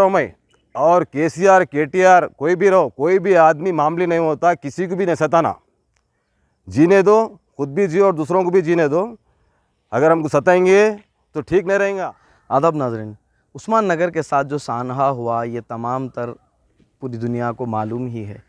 मैं और केसीआर केटीआर कोई भी रहो, कोई भी आदमी मामूली नहीं होता, किसी को भी नहीं सताना। जीने दो, खुद भी जियो और दूसरों को भी जीने दो। अगर हमको सताएंगे तो ठीक नहीं रहेगा। आदाब नाज़रीन, उस्मान नगर के साथ जो सानहा हुआ ये तमाम तर पूरी दुनिया को मालूम ही है।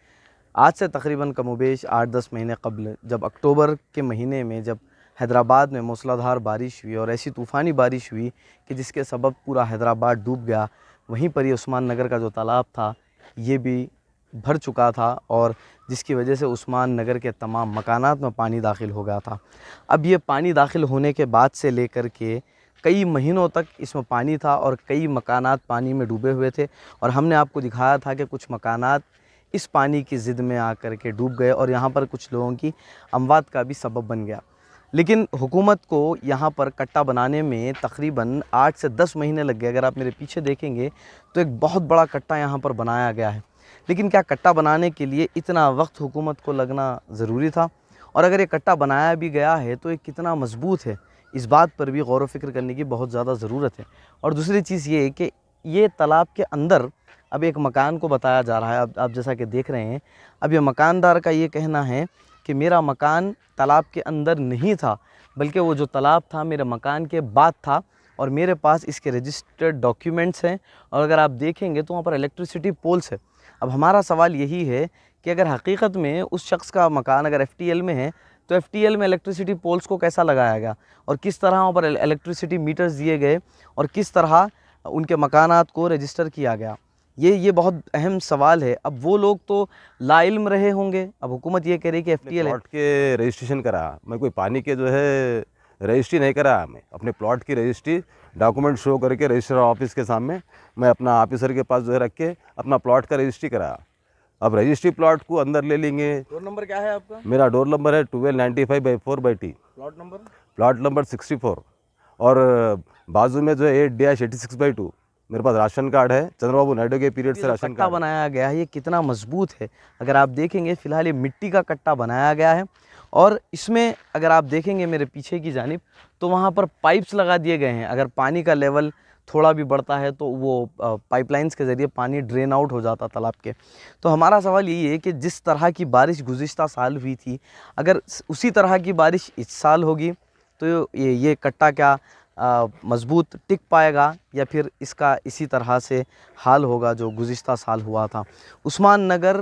आज से तकरीबन कमोबेश 8-10 महीने कबल, जब अक्टूबर के महीने में जब हैदराबाद में मूसलाधार बारिश हुई और ऐसी तूफ़ानी बारिश हुई कि जिसके सबब पूरा हैदराबाद डूब गया, वहीं पर ये उस्मान नगर का जो तालाब था ये भी भर चुका था और जिसकी वजह से उस्मान नगर के तमाम मकानात में पानी दाखिल हो गया था। अब ये पानी दाखिल होने के बाद से लेकर के कई महीनों तक इसमें पानी था और कई मकानात पानी में डूबे हुए थे और हमने आपको दिखाया था कि कुछ मकानात इस पानी की ज़िद में आकर के डूब गए और यहाँ पर कुछ लोगों की अमवात का भी सबब बन गया। लेकिन हुकूमत को यहाँ पर कट्टा बनाने में तकरीबन 8 से 10 महीने लग गए। अगर आप मेरे पीछे देखेंगे तो एक बहुत बड़ा कट्टा यहाँ पर बनाया गया है। लेकिन क्या कट्टा बनाने के लिए इतना वक्त हुकूमत को लगना ज़रूरी था? और अगर ये कट्टा बनाया भी गया है तो ये कितना मजबूत है, इस बात पर भी गौर व फिक्र करने की बहुत ज़्यादा ज़रूरत है। और दूसरी चीज़ ये है कि ये तालाब के अंदर अब एक मकान को बताया जा रहा है। अब आप जैसा कि देख रहे हैं, अब ये मकानदार का ये कहना है कि मेरा मकान तालाब के अंदर नहीं था, बल्कि वो जो तालाब था मेरे मकान के बाद था और मेरे पास इसके रजिस्टर्ड डॉक्यूमेंट्स हैं और अगर आप देखेंगे तो वहाँ पर इलेक्ट्रिसिटी पोल्स है। अब हमारा सवाल यही है कि अगर हकीकत में उस शख्स का मकान अगर FTL में है तो FTL में इलेक्ट्रिसिटी पोल्स को कैसा लगाया गया और किस तरह वहाँ पर इलेक्ट्रिसिटी मीटर्स दिए गए और किस तरह उनके मकानात को रजिस्टर किया गया, ये बहुत अहम सवाल है। अब वो लोग तो लाइल्म रहे होंगे, अब हुकूमत ये कह रही कि FTL है। प्लॉट के रजिस्ट्रेशन करा, मैं कोई पानी के जो है रजिस्ट्री नहीं करा। मैं अपने प्लॉट की रजिस्ट्री डॉक्यूमेंट शो करके रजिस्टर ऑफिस के सामने मैं अपना ऑफिसर के पास जो है रख के अपना प्लॉट का रजिस्ट्री करा। अब रजिस्ट्री प्लॉट को अंदर ले लेंगे। डोर नंबर क्या है आपका? मेरा डोर नंबर है 1295/4/T, प्लॉट नंबर 64 और बाजू में जो है 8-86/2 मेरे पास राशन कार्ड है। चंद्रबाबू नायडू के पीरियड से राशन कट्टा कार्ड बनाया गया है ये कितना मजबूत है। अगर आप देखेंगे फ़िलहाल ये मिट्टी का कट्टा बनाया गया है और इसमें अगर आप देखेंगे मेरे पीछे की जानिब तो वहाँ पर पाइप्स लगा दिए गए हैं। अगर पानी का लेवल थोड़ा भी बढ़ता है तो वो पाइपलाइंस के ज़रिए पानी ड्रेन आउट हो जाता तालाब के। तो हमारा सवाल यही है कि जिस तरह की बारिश गुज़िश्ता साल हुई थी, अगर उसी तरह की बारिश इस साल होगी तो ये कट्टा क्या मज़बूत टिक पाएगा या फिर इसका इसी तरह से हाल होगा जो गुज़िश्ता साल हुआ था। उस्मान नगर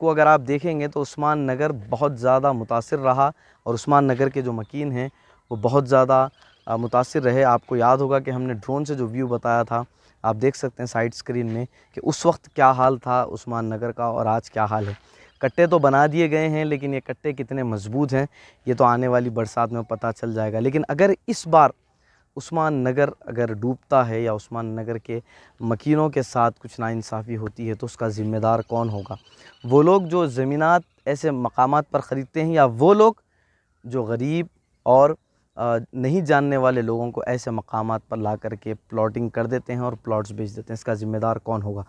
को अगर आप देखेंगे तो उस्मान नगर बहुत ज़्यादा मुतासिर रहा और उस्मान नगर के जो मकीन हैं वो बहुत ज़्यादा मुतासिर रहे। आपको याद होगा कि हमने ड्रोन से जो व्यू बताया था, आप देख सकते हैं साइड स्क्रीन में कि उस वक्त क्या हाल था उस्मान नगर का और आज क्या हाल है। कट्टे तो बना दिए गए हैं लेकिन ये कट्टे कितने मजबूत हैं ये तो आने वाली बरसात में पता चल जाएगा। लेकिन अगर इस बार उस्मान नगर अगर डूबता है या उस्मान नगर के मकीनों के साथ कुछ नाइंसाफ़ी होती है तो उसका ज़िम्मेदार कौन होगा? वो लोग जो ज़मीनात ऐसे मकामात पर ख़रीदते हैं या वो लोग जो गरीब और नहीं जानने वाले लोगों को ऐसे मकामात पर ला कर के प्लॉटिंग कर देते हैं और प्लॉट्स बेच देते हैं, इसका ज़िम्मेदार कौन होगा?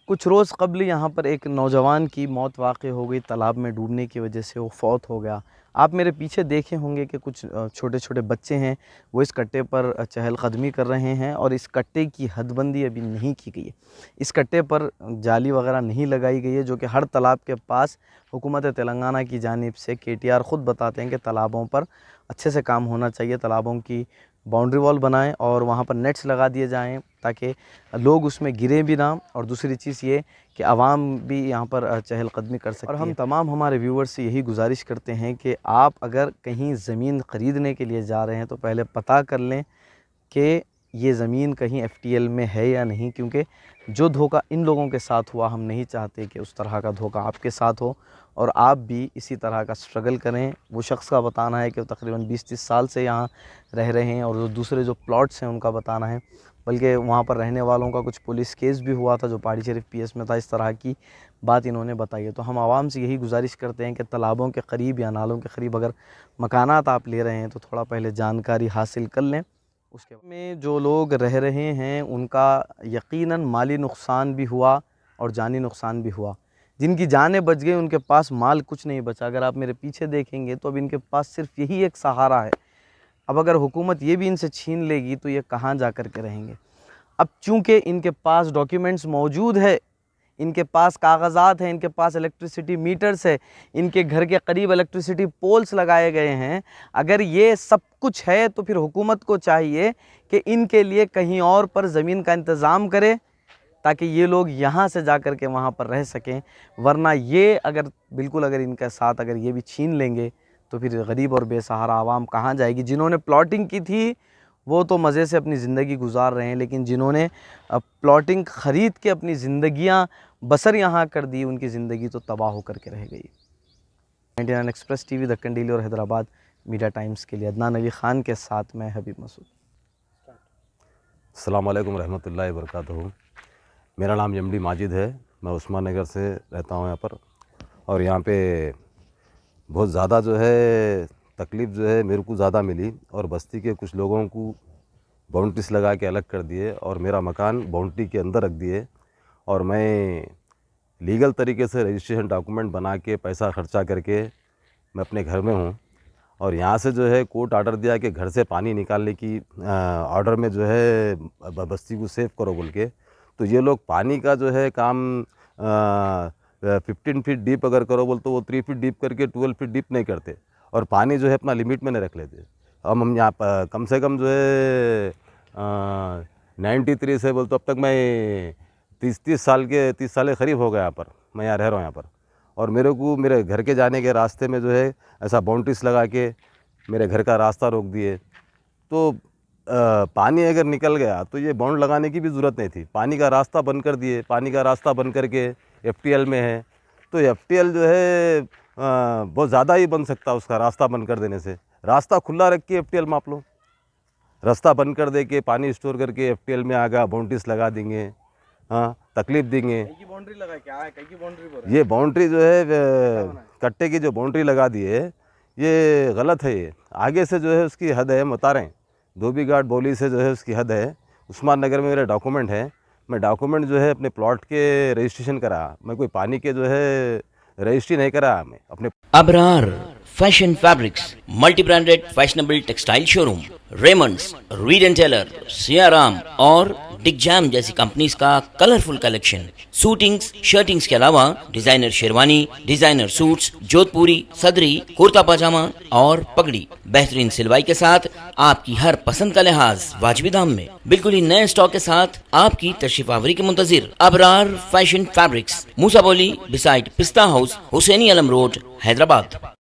कुछ रोज़ कबल यहाँ पर एक नौजवान की मौत वाक़ हो गई, तालाब में डूबने की वजह से वो फ़ौत हो गया। आप मेरे पीछे देखे होंगे कि कुछ छोटे छोटे बच्चे हैं वो इस कट्टे पर चहलकदमी कर रहे हैं और इस कट्टे की हदबंदी अभी नहीं की गई है। इस कट्टे पर जाली वगैरह नहीं लगाई गई है जो कि हर तालाब के पास हुकूमत तेलंगाना की जानिब से KTR ख़ुद बताते हैं कि तालाबों पर अच्छे से काम होना चाहिए, तालाबों की बाउंड्री वॉल बनाएं और वहाँ पर नेट्स लगा दिए जाएं ताकि लोग उसमें गिरे भी ना और दूसरी चीज़ ये कि आवाम भी यहाँ पर चहलकदमी कर सके। और हम तमाम हमारे व्यूवर्स से यही गुजारिश करते हैं कि आप अगर कहीं ज़मीन ख़रीदने के लिए जा रहे हैं तो पहले पता कर लें कि ये ज़मीन कहीं FTL में है या नहीं, क्योंकि जो धोखा इन लोगों के साथ हुआ हम नहीं चाहते कि उस तरह का धोखा आपके साथ हो और आप भी इसी तरह का स्ट्रगल करें। वो शख्स का बताना है कि वो तकरीबन 20-30 साल से यहाँ रह रहे हैं और जो दूसरे जो प्लॉट्स हैं उनका बताना है, बल्कि वहाँ पर रहने वालों का कुछ पुलिस केस भी हुआ था जो पहाड़ी शरीफ PS में था, इस तरह की बात इन्होंने बताई है। तो हम आवाम से यही गुजारिश करते हैं कि तालाबों के क़रीब या नालों के क़रीब अगर मकानात आप ले रहे हैं तो थोड़ा पहले जानकारी हासिल कर लें। उसके में जो लोग रह रहे हैं उनका यकीनन माली नुकसान भी हुआ और जानी नुकसान भी हुआ। जिनकी जानें बच गई उनके पास माल कुछ नहीं बचा। अगर आप मेरे पीछे देखेंगे तो अब इनके पास सिर्फ यही एक सहारा है। अब अगर हुकूमत ये भी इनसे छीन लेगी तो ये कहाँ जा कर के रहेंगे? اب چونکہ ان کے پاس ڈاکیومنٹس موجود ہے, ان کے پاس کاغذات ہیں, ان کے پاس الیکٹریسٹی میٹرز ہے, ان کے گھر کے قریب الیکٹریسٹی پولز لگائے گئے ہیں, اگر یہ سب کچھ ہے تو پھر حکومت کو چاہیے کہ ان کے لیے کہیں اور پر زمین کا انتظام کرے تاکہ یہ لوگ یہاں سے جا کر کے وہاں پر رہ سکیں. ورنہ یہ اگر بالکل اگر ان کے ساتھ اگر یہ بھی چھین لیں گے تو پھر غریب اور بے سہارا عوام کہاں جائے گی؟ جنہوں نے پلاٹنگ کی تھی وہ تو مزے سے اپنی زندگی گزار رہے ہیں, لیکن جنہوں نے پلاٹنگ خرید کے اپنی زندگیاں بسر یہاں کر دی, ان کی زندگی تو تباہ ہو کر کے رہ گئی. 99 express T V, Deccan daily اور حیدرآباد میڈیا ٹائمز کے لیے عدنان علی خان کے ساتھ میں حبیب مسعود. السلام علیکم ورحمۃ اللہ وبرکاتہ. میرا نام یم ڈی ماجد ہے, میں عثمان نگر سے رہتا ہوں یہاں پر, اور یہاں پہ بہت زیادہ جو ہے تکلیف جو ہے میرے کو زیادہ ملی, اور بستی کے کچھ لوگوں کو باؤنڈریز لگا کے الگ کر دیے اور میرا مکان باؤنڈری کے اندر رکھ دیے, اور میں لیگل طریقے سے رجسٹریشن ڈاکومنٹ بنا کے پیسہ خرچہ کر کے میں اپنے گھر میں ہوں. اور یہاں سے جو ہے کورٹ آرڈر دیا کہ گھر سے پانی نکالنے کی آرڈر میں جو ہے بستی کو سیو کرو بول کے. تو یہ لوگ پانی کا جو ہے کام 15 فٹ ڈیپ اگر کرو بول تو وہ 3 فٹ ڈیپ کر کے 12 فٹ ڈیپ نہیں کرتے, اور پانی جو ہے اپنا لمٹ میں نہیں رکھ لیتے. اب ہم یہاں کم سے کم جو ہے 93 سے بول تو اب تک میں 30 سال قریب ہو گیا یہاں پر, میں یہاں رہ رہا ہوں یہاں پر. اور میرے کو میرے گھر کے جانے کے راستے میں جو ہے ایسا باؤنڈریز لگا کے میرے گھر کا راستہ روک دیے. تو پانی اگر نکل گیا تو یہ باؤنڈ لگانے کی بھی ضرورت نہیں تھی, پانی کا راستہ بند کر دیے. پانی کا راستہ بند کر کے FTL میں ہے, تو FTL جو ہے بہت زیادہ ہی بن سکتا اس کا راستہ بند کر دینے سے. راستہ کھلا رکھ کے FTL ماپ لو, راستہ بند کر دے کے پانی اسٹور کر کے FTL میں آگا باؤنڈریز لگا دیں گے, ہاں تکلیف دیں گے. یہ باؤنڈری جو ہے کٹے کی جو باؤنڈری لگا دی ہے یہ غلط ہے. یہ آگے سے جو ہے اس کی حد ہے, ہم بتا رہے ہیں دھوبی گھاٹ بولی سے جو ہے اس کی حد ہے. عثمان نگر میں میرے ڈاکومنٹ ہے, میں ڈاکومنٹ جو ہے اپنے پلاٹ کے رجسٹریشن کرا, میں کوئی پانی کے جو ہے رجسٹری نہیں کرا. میں اپنے Abrar fashion fabrics, multi branded fashionable textile showroom, Raymonds, Reid and Taylor, Siyaram اور ڈگ جام جیسی کمپنیز کا کلرفل کلیکشن. سوٹنگز, شرٹنگز کے علاوہ ڈیزائنر شیروانی, ڈیزائنر سوٹس, جودھ پوری, صدری, کرتا پاجامہ اور پگڑی بہترین سلوائی کے ساتھ آپ کی ہر پسند کا لحاظ واجبی دام میں بالکل ہی نئے اسٹاک کے ساتھ آپ کی تشریف آوری کے منتظر. ابرار فیشن فیبرکس, موسا بولی, بسائڈ پستہ ہاؤس, حسینی علم روڈ, حیدرآباد.